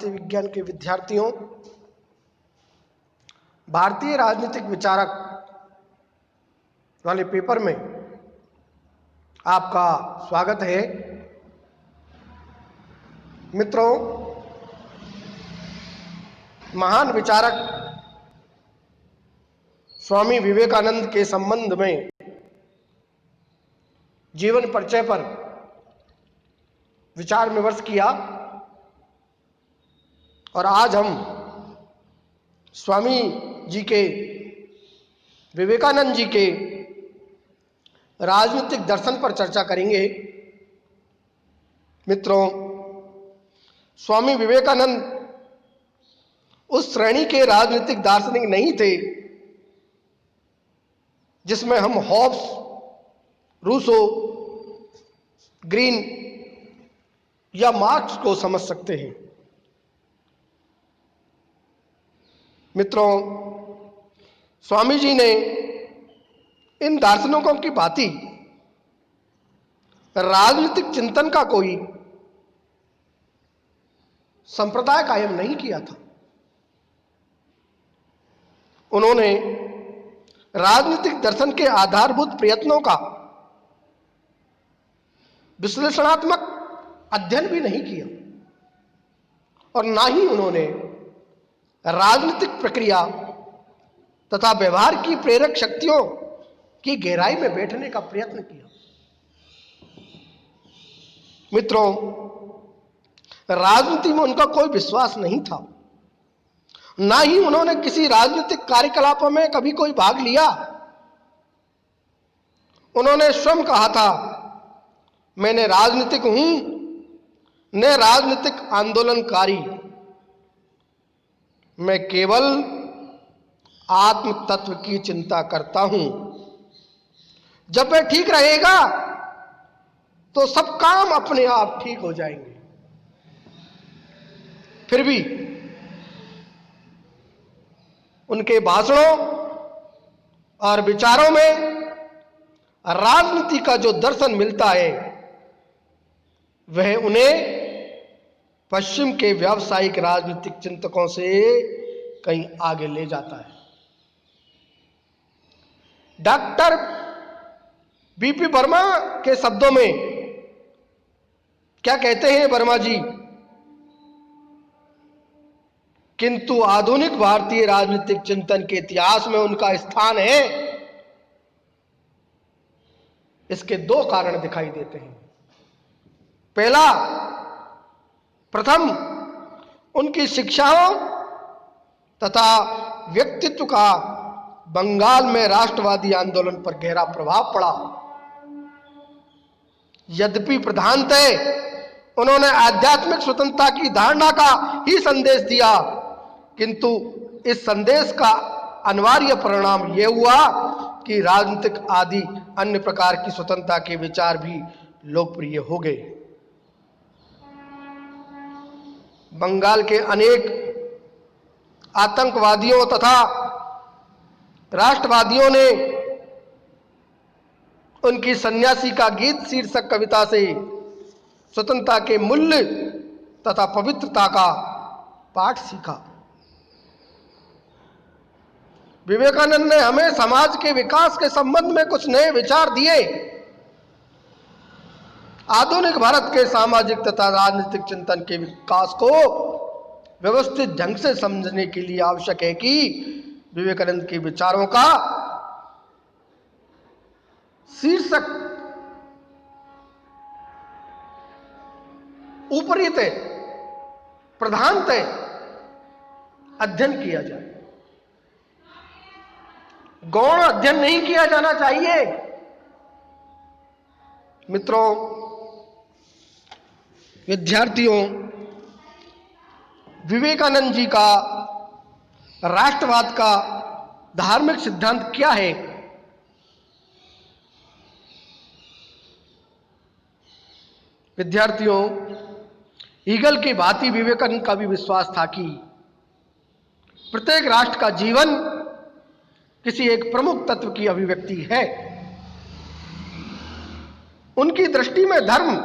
भारतीय विज्ञान के विद्यार्थियों, भारतीय राजनीतिक विचारक वाले पेपर में आपका स्वागत है। मित्रों, महान विचारक स्वामी विवेकानंद के संबंध में जीवन परिचय पर विचार विमर्श किया और आज हम स्वामी जी के, विवेकानंद जी के राजनीतिक दर्शन पर चर्चा करेंगे। मित्रों, स्वामी विवेकानंद उस श्रेणी के राजनीतिक दार्शनिक नहीं थे जिसमें हम हॉब्स, रूसो, ग्रीन या मार्क्स को समझ सकते हैं। मित्रों, स्वामी जी ने इन दार्शनिकों की भांति राजनीतिक चिंतन का कोई संप्रदाय कायम नहीं किया था। उन्होंने राजनीतिक दर्शन के आधारभूत प्रयत्नों का विश्लेषणात्मक अध्ययन भी नहीं किया और ना ही उन्होंने राजनीतिक प्रक्रिया तथा व्यवहार की प्रेरक शक्तियों की गहराई में बैठने का प्रयत्न किया। मित्रों, राजनीति में उनका कोई विश्वास नहीं था, ना ही उन्होंने किसी राजनीतिक कार्यकलापों में कभी कोई भाग लिया। उन्होंने स्वयं कहा था, मैंने राजनीतिक हूं न राजनीतिक आंदोलनकारी, मैं केवल आत्म तत्व की चिंता करता हूं। जब वह ठीक रहेगा तो सब काम अपने आप ठीक हो जाएंगे। फिर भी उनके भाषणों और विचारों में राजनीति का जो दर्शन मिलता है वह उन्हें पश्चिम के व्यावसायिक राजनीतिक चिंतकों से कहीं आगे ले जाता है। डॉक्टर बीपी वर्मा के शब्दों में क्या कहते हैं वर्मा जी? किंतु आधुनिक भारतीय राजनीतिक चिंतन के इतिहास में उनका स्थान है, इसके दो कारण दिखाई देते हैं। पहला, प्रथम उनकी शिक्षाओं तथा व्यक्तित्व का बंगाल में राष्ट्रवादी आंदोलन पर गहरा प्रभाव पड़ा। यद्यपि प्रधानतः उन्होंने आध्यात्मिक स्वतंत्रता की धारणा का ही संदेश दिया, किंतु इस संदेश का अनिवार्य परिणाम यह हुआ कि राजनीतिक आदि अन्य प्रकार की स्वतंत्रता के विचार भी लोकप्रिय हो गए। बंगाल के अनेक आतंकवादियों तथा राष्ट्रवादियों ने उनकी सन्यासी का गीत शीर्षक कविता से स्वतंत्रता के मूल्य तथा पवित्रता का पाठ सीखा। विवेकानंद ने हमें समाज के विकास के संबंध में कुछ नए विचार दिए। आधुनिक भारत के सामाजिक तथा राजनीतिक चिंतन के विकास को व्यवस्थित ढंग से समझने के लिए आवश्यक है कि विवेकानंद के विचारों का शीर्षक ऊपरीतः प्रधानतः अध्ययन किया जाए। गौण अध्ययन नहीं किया जाना चाहिए। मित्रों, विद्यार्थियों, विवेकानंद जी का राष्ट्रवाद का धार्मिक सिद्धांत क्या है? विद्यार्थियों, ईगल की भांति विवेकानंद का भी विश्वास था कि प्रत्येक राष्ट्र का जीवन किसी एक प्रमुख तत्व की अभिव्यक्ति है। उनकी दृष्टि में धर्म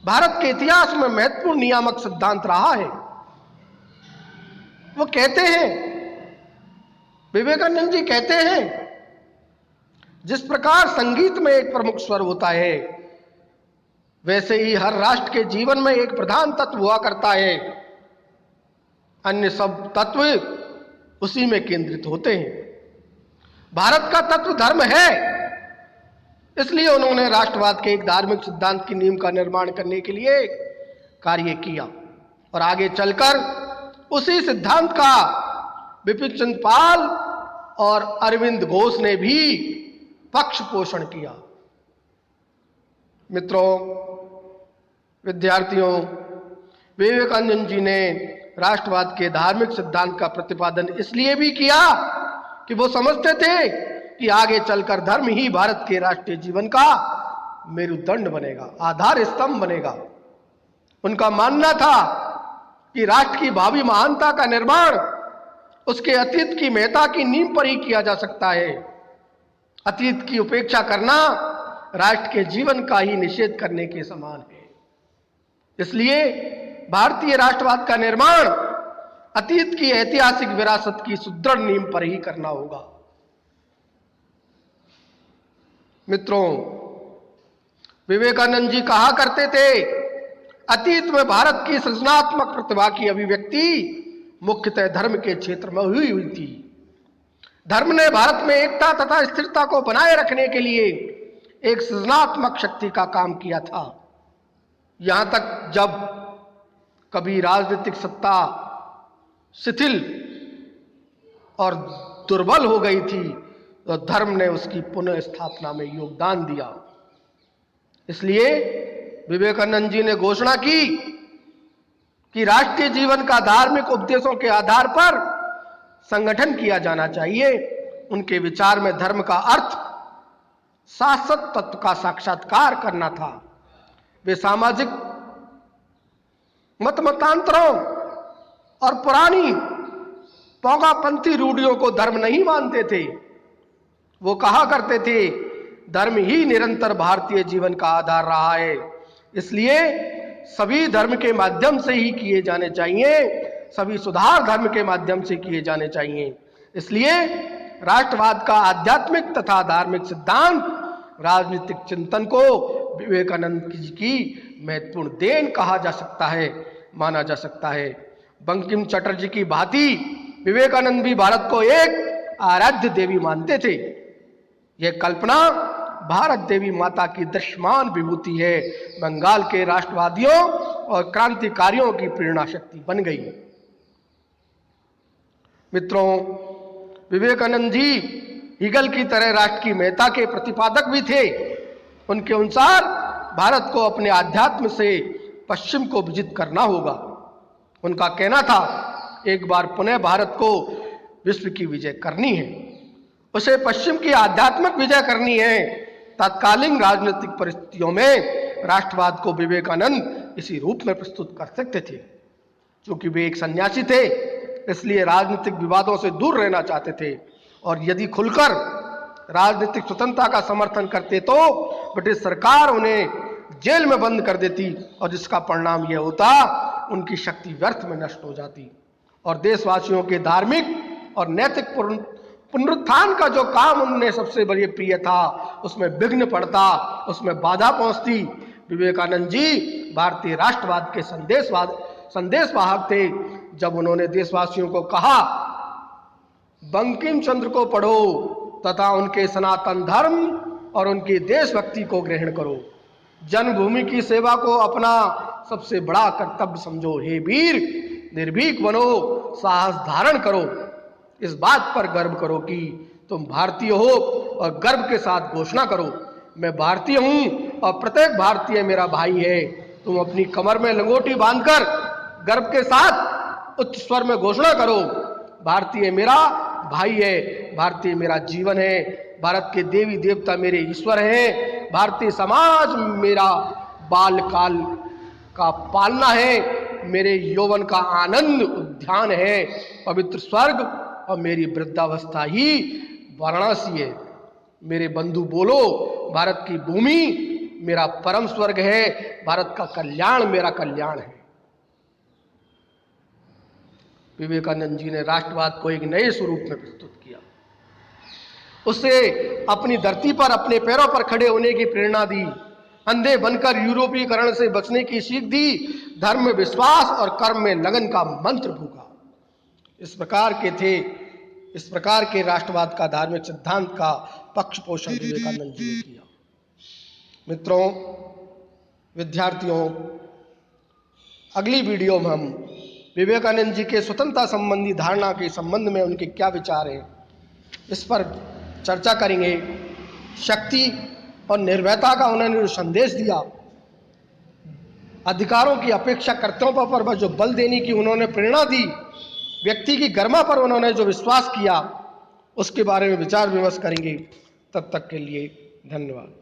भारत के इतिहास में महत्वपूर्ण नियामक सिद्धांत रहा है। वो कहते हैं, विवेकानंद जी कहते हैं, जिस प्रकार संगीत में एक प्रमुख स्वर होता है, वैसे ही हर राष्ट्र के जीवन में एक प्रधान तत्व हुआ करता है। अन्य सब तत्व उसी में केंद्रित होते हैं। भारत का तत्व धर्म है, इसलिए उन्होंने राष्ट्रवाद के एक धार्मिक सिद्धांत की नींव का निर्माण करने के लिए कार्य किया और आगे चलकर उसी सिद्धांत का विपिन चंद्र पाल और अरविंद घोष ने भी पक्ष पोषण किया। मित्रों, विद्यार्थियों, विवेकानंद जी ने राष्ट्रवाद के धार्मिक सिद्धांत का प्रतिपादन इसलिए भी किया कि वो समझते थे कि आगे चलकर धर्म ही भारत के राष्ट्रीय जीवन का मेरुदंड बनेगा, आधार स्तंभ बनेगा। उनका मानना था कि राष्ट्र की भावी महानता का निर्माण उसके अतीत की महत्ता की नींव पर ही किया जा सकता है। अतीत की उपेक्षा करना राष्ट्र के जीवन का ही निषेध करने के समान है। इसलिए भारतीय राष्ट्रवाद का निर्माण अतीत की ऐतिहासिक विरासत की सुदृढ़ नींव पर ही करना होगा। मित्रों, विवेकानंद जी कहा करते थे, अतीत में भारत की सृजनात्मक प्रतिभा की अभिव्यक्ति मुख्यतः धर्म के क्षेत्र में हुई थी। धर्म ने भारत में एकता तथा स्थिरता को बनाए रखने के लिए एक सृजनात्मक शक्ति का काम किया था। यहां तक जब कभी राजनीतिक सत्ता शिथिल और दुर्बल हो गई थी तो धर्म ने उसकी पुनः स्थापना में योगदान दिया। इसलिए विवेकानंद जी ने घोषणा की कि राष्ट्रीय जीवन का धार्मिक उपदेशों के आधार पर संगठन किया जाना चाहिए। उनके विचार में धर्म का अर्थ शाश्वत तत्व का साक्षात्कार करना था। वे सामाजिक मतांतरों और पुरानी पौगापंथी रूढ़ियों को धर्म नहीं मानते थे। वो कहा करते थे, धर्म ही निरंतर भारतीय जीवन का आधार रहा है, इसलिए सभी धर्म के माध्यम से ही किए जाने चाहिए, सभी सुधार धर्म के माध्यम से किए जाने चाहिए। इसलिए राष्ट्रवाद का आध्यात्मिक तथा धार्मिक सिद्धांत राजनीतिक चिंतन को विवेकानंद जी की महत्वपूर्ण देन कहा जा सकता है, माना जा सकता है। बंकिम चटर्जी की भांति विवेकानंद भी भारत को एक आराध्य देवी मानते थे। यह कल्पना भारत देवी माता की दृश्यमान विभूति है, बंगाल के राष्ट्रवादियों और क्रांतिकारियों की प्रेरणा शक्ति बन गई। मित्रों, विवेकानंद जी हीगल की तरह राष्ट्र की महत्ता के प्रतिपादक भी थे। उनके अनुसार भारत को अपने आध्यात्म से पश्चिम को विजित करना होगा। उनका कहना था, एक बार पुनः भारत को विश्व की विजय करनी है, उसे पश्चिम की आध्यात्मिक विजय करनी है। तत्कालीन राजनीतिक परिस्थितियों में राष्ट्रवाद को विवेकानंद इसी रूप में प्रस्तुत कर सकते थे। क्योंकि वे एक सन्यासी थे, इसलिए राजनीतिक विवादों से दूर रहना चाहते थे और यदि खुलकर राजनीतिक स्वतंत्रता का समर्थन करते तो ब्रिटिश सरकार उन्हें जेल में बंद कर देती और जिसका परिणाम यह होता, उनकी शक्ति व्यर्थ में नष्ट हो जाती और देशवासियों के धार्मिक और नैतिक पुनरुत्थान का जो काम उन्हें सबसे बड़ी प्रिय था, उसमें विघ्न पड़ता, उसमें बाधा पहुंचती। विवेकानंद जी भारतीय राष्ट्रवाद के संदेशवाहक थे। जब उन्होंने देशवासियों को कहा, बंकिम चंद्र को पढ़ो तथा उनके सनातन धर्म और उनकी देशभक्ति को ग्रहण करो, जन्मभूमि की सेवा को अपना सबसे बड़ा कर्तव्य समझो, हे वीर निर्भीक बनो, साहस धारण करो, इस बात पर गर्व करो कि तुम भारतीय हो और गर्व के साथ घोषणा करो, मैं भारतीय हूं और प्रत्येक भारतीय मेरा भाई है। तुम अपनी कमर में लंगोटी बांधकर गर्व के साथ उच्च स्वर में घोषणा करो, भारतीय मेरा भाई है, भारतीय मेरा जीवन है, भारत के देवी देवता मेरे ईश्वर हैं, भारतीय समाज मेरा बालकाल का पालना है, मेरे यौवन का आनंद उद्यान है, पवित्र स्वर्ग और मेरी वृद्धावस्था ही वाराणसी है। मेरे बंधु बोलो, भारत की भूमि मेरा परम स्वर्ग है, भारत का कल्याण मेरा कल्याण है। विवेकानंद जी ने राष्ट्रवाद को एक नए स्वरूप में प्रस्तुत किया, उसे अपनी धरती पर अपने पैरों पर खड़े होने की प्रेरणा दी, अंधे बनकर यूरोपीकरण से बचने की सीख दी, धर्म में विश्वास और कर्म में लगन का मंत्र फूका। इस प्रकार के राष्ट्रवाद का धार्मिक सिद्धांत का पक्ष पोषण विवेकानंद जी ने किया। मित्रों, विद्यार्थियों, अगली वीडियो में हम विवेकानंद जी के स्वतंत्रता संबंधी धारणा के संबंध में उनके क्या विचार हैं, इस पर चर्चा करेंगे। शक्ति और निर्भयता का उन्होंने जो संदेश दिया, अधिकारों की अपेक्षा कर्तव्यों पर जो बल देने की उन्होंने प्रेरणा दी, व्यक्ति की गरिमा पर उन्होंने जो विश्वास किया, उसके बारे में विचार विमर्श करेंगे। तब तक के लिए धन्यवाद।